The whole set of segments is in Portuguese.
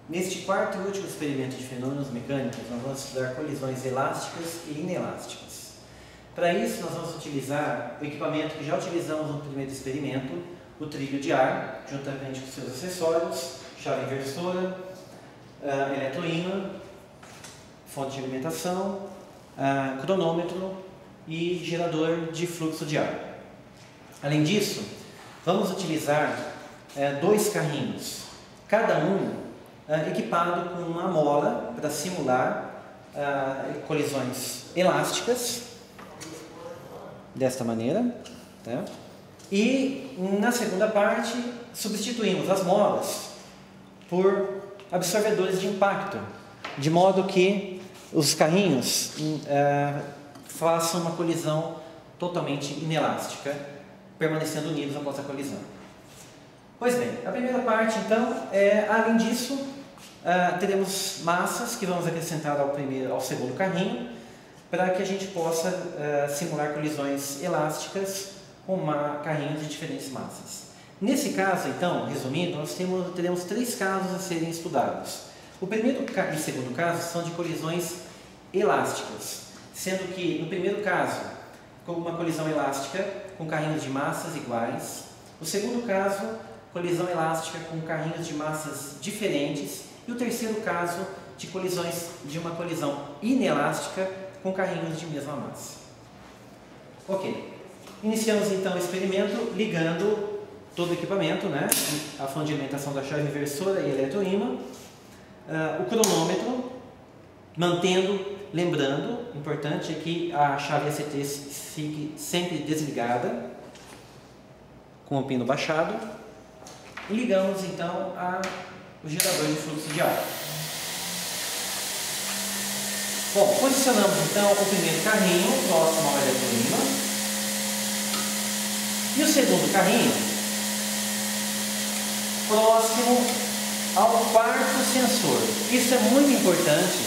Neste quarto e último experimento de fenômenos mecânicos, nós vamos estudar colisões elásticas e inelásticas. Para isso, nós vamos utilizar o equipamento que já utilizamos no primeiro experimento, o trilho de ar, juntamente com seus acessórios, chave inversora, eletroímã, fonte de alimentação, cronômetro e gerador de fluxo de ar. Além disso, vamos utilizar dois carrinhos, cada um equipado com uma mola para simular colisões elásticas, desta maneira, tá? E na segunda parte substituímos as molas por absorvedores de impacto, de modo que os carrinhos façam uma colisão totalmente inelástica, permanecendo unidos após a colisão. Pois bem, a primeira parte então, além disso, teremos massas que vamos acrescentar ao segundo carrinho, para que a gente possa simular colisões elásticas com carrinhos de diferentes massas. Nesse caso, então, resumindo, nós teremos três casos a serem estudados. O primeiro e segundo caso são de colisões elásticas, sendo que no primeiro caso, com uma colisão elástica com carrinhos de massas iguais. O segundo caso, colisão elástica com carrinhos de massas diferentes. E o terceiro caso, de uma colisão inelástica com carrinhos de mesma massa. Ok. Iniciamos então o experimento ligando todo o equipamento, né? A fonte de alimentação da chave inversora e eletroímã, o cronômetro, lembrando, importante é que a chave ACT fique sempre desligada, com o pino baixado, e ligamos então o gerador de fluxo de ar. Bom, posicionamos então o primeiro carrinho próximo ao eletroímã e o segundo carrinho próximo ao quarto sensor. Isso é muito importante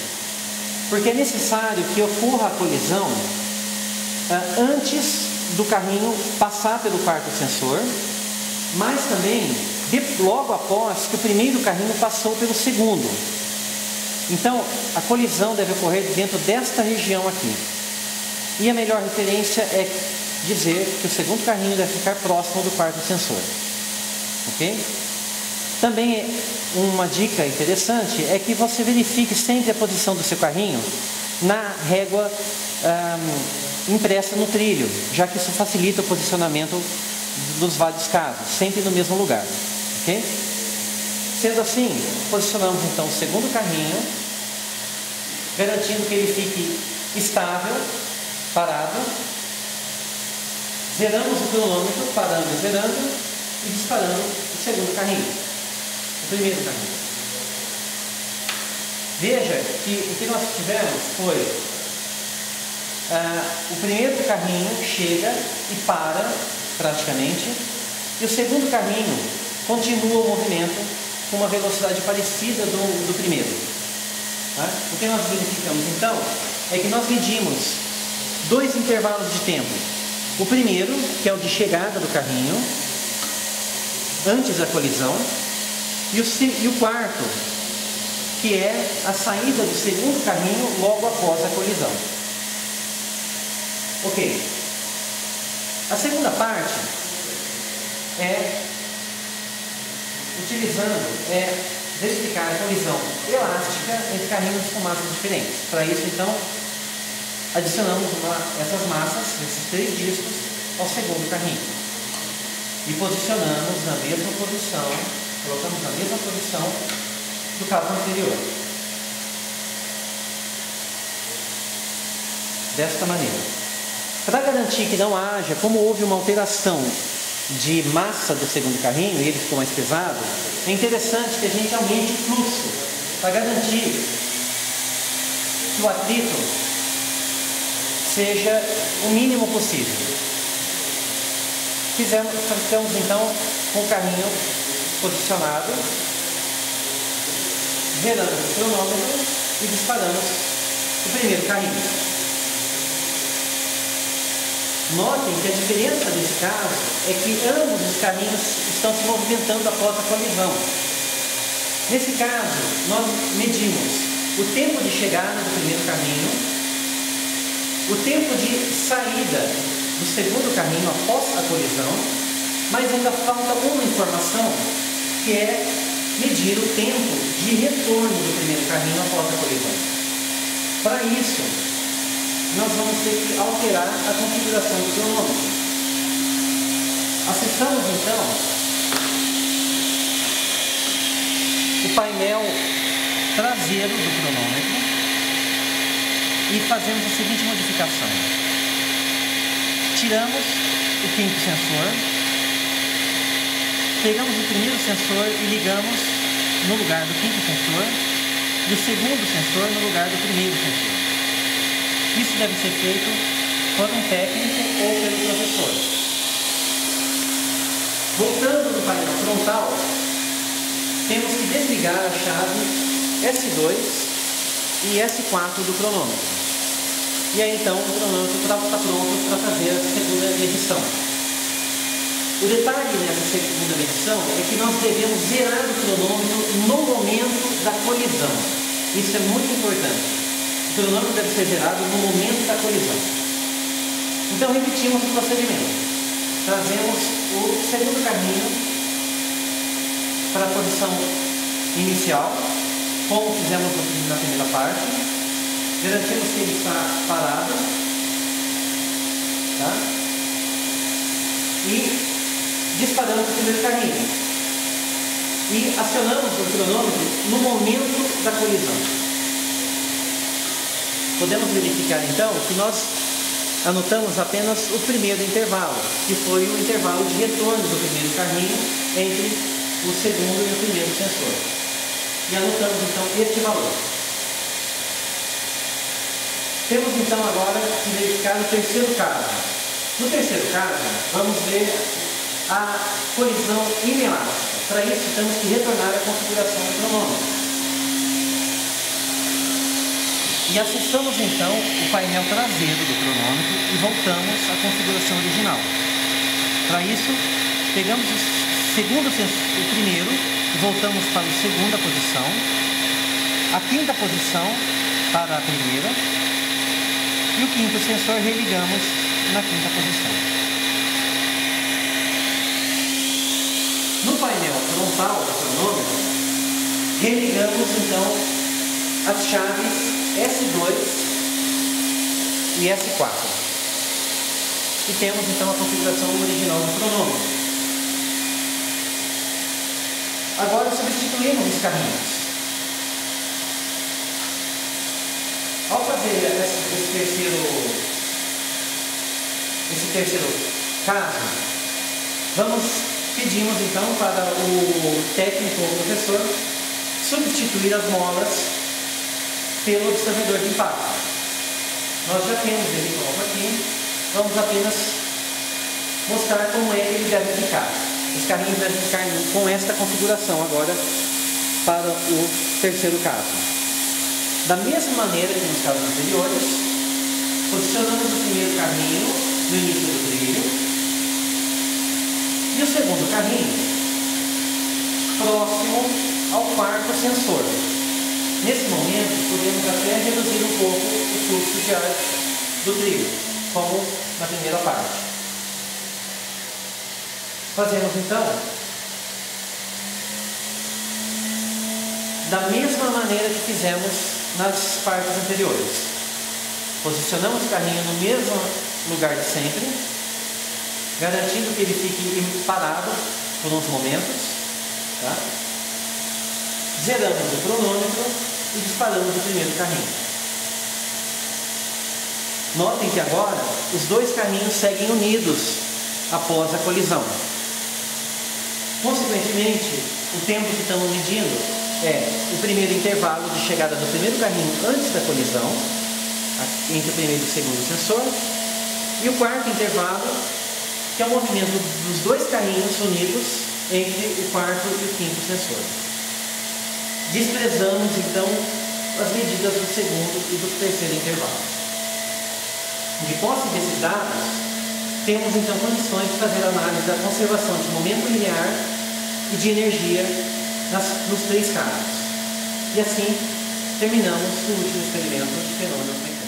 porque é necessário que ocorra a colisão antes do carrinho passar pelo quarto sensor, mas também logo após que o primeiro carrinho passou pelo segundo. Então, a colisão deve ocorrer dentro desta região aqui. E a melhor referência é dizer que o segundo carrinho deve ficar próximo do quarto sensor. Ok? Também uma dica interessante é que você verifique sempre a posição do seu carrinho na régua impressa no trilho, já que isso facilita o posicionamento dos vários casos, sempre no mesmo lugar. Ok? Sendo assim, posicionamos então o segundo carrinho, garantindo que ele fique estável, parado. Zeramos o cronômetro, parando e zerando, e disparando o segundo carrinho, o primeiro carrinho. Veja que o que nós tivemos foi o primeiro carrinho chega e para praticamente, e o segundo carrinho continua o movimento com uma velocidade parecida do primeiro. Tá? O que nós verificamos então é que nós medimos dois intervalos de tempo. O primeiro, que é o de chegada do carrinho, antes da colisão, e o quarto, que é a saída do segundo carrinho logo após a colisão. Ok. A segunda parte é verificar a colisão elástica entre carrinhos com massas diferentes. Para isso, então, adicionamos essas massas, esses três discos, ao segundo carrinho. E posicionamos na mesma posição, colocamos na mesma posição do caso anterior. Desta maneira. Para garantir que não haja, como houve uma alteração de massa do segundo carrinho e ele ficou mais pesado, é interessante que a gente aumente o fluxo para garantir que o atrito seja o mínimo possível. Ficamos então com o carrinho posicionado, zerando o cronômetro e disparamos o primeiro carrinho. Notem que a diferença desse caso é que ambos os carrinhos estão se movimentando após a colisão. Nesse caso, nós medimos o tempo de chegada do primeiro carrinho, o tempo de saída do segundo carrinho após a colisão, mas ainda falta uma informação, que é medir o tempo de retorno do primeiro carrinho após a colisão. Para isso, nós vamos ter que alterar a configuração do cronômetro. Acessamos então o painel traseiro do cronômetro e fazemos a seguinte modificação. Tiramos o quinto sensor, pegamos o primeiro sensor e ligamos no lugar do quinto sensor e o segundo sensor no lugar do primeiro sensor. Isso deve ser feito por um técnico ou pelo professor. Voltando no painel frontal, temos que desligar a chave S2 e S4 do cronômetro. E aí então o cronômetro está pronto para fazer a segunda medição. O detalhe nessa segunda medição é que nós devemos zerar o cronômetro no momento da colisão. Isso é muito importante. O cronômetro deve ser zerado no momento da colisão. Então repetimos o procedimento. Trazemos o segundo carrinho para a posição inicial, como fizemos na primeira parte. Garantimos que ele está parado, tá? E disparamos o primeiro carrinho. E acionamos o cronômetro no momento da colisão. Podemos verificar então que nós anotamos apenas o primeiro intervalo, que foi o intervalo de retorno do primeiro carrinho entre o segundo e o primeiro sensor. E anotamos então este valor. Temos então agora que verificar o terceiro caso. No terceiro caso, vamos ver a colisão inelástica. Para isso, temos que retornar à configuração do cronômetro. E acessamos então o painel traseiro do cronômetro e voltamos à configuração original. Para isso, pegamos o primeiro e voltamos para a segunda posição, a quinta posição para a primeira e o quinto sensor religamos na quinta posição. No painel frontal do cronômetro, religamos então as chaves S2 e S4. E temos então a configuração original do cronômetro. Agora substituímos os carrinhos. Ao fazer esse terceiro caso, pedimos então para o técnico ou professor substituir as molas pelo absorvedor de impacto. Nós já temos ele pronto aqui, vamos apenas mostrar como é que ele deve ficar. Os carrinhos devem ficar com esta configuração agora para o terceiro caso. Da mesma maneira que nos casos anteriores, posicionamos o primeiro carrinho no início do trilho e o segundo carrinho próximo ao quarto sensor. Nesse momento, podemos até reduzir um pouco o fluxo de ar do trilho, como na primeira parte. Fazemos então da mesma maneira que fizemos nas partes anteriores. Posicionamos o carrinho no mesmo lugar de sempre, garantindo que ele fique parado por uns momentos, tá? Zeramos o cronômetro e disparamos o primeiro carrinho. Notem que agora os dois carrinhos seguem unidos após a colisão. Consequentemente, o tempo que estamos medindo é o primeiro intervalo de chegada do primeiro carrinho antes da colisão, entre o primeiro e o segundo sensor, e o quarto intervalo, que é o movimento dos dois carrinhos unidos entre o quarto e o quinto sensor. Desprezamos então as medidas do segundo e do terceiro intervalo. De posse desses dados, temos então condições de fazer análise da conservação de momento linear e de energia nos três casos. E assim terminamos o último experimento de fenômenos mecânicos.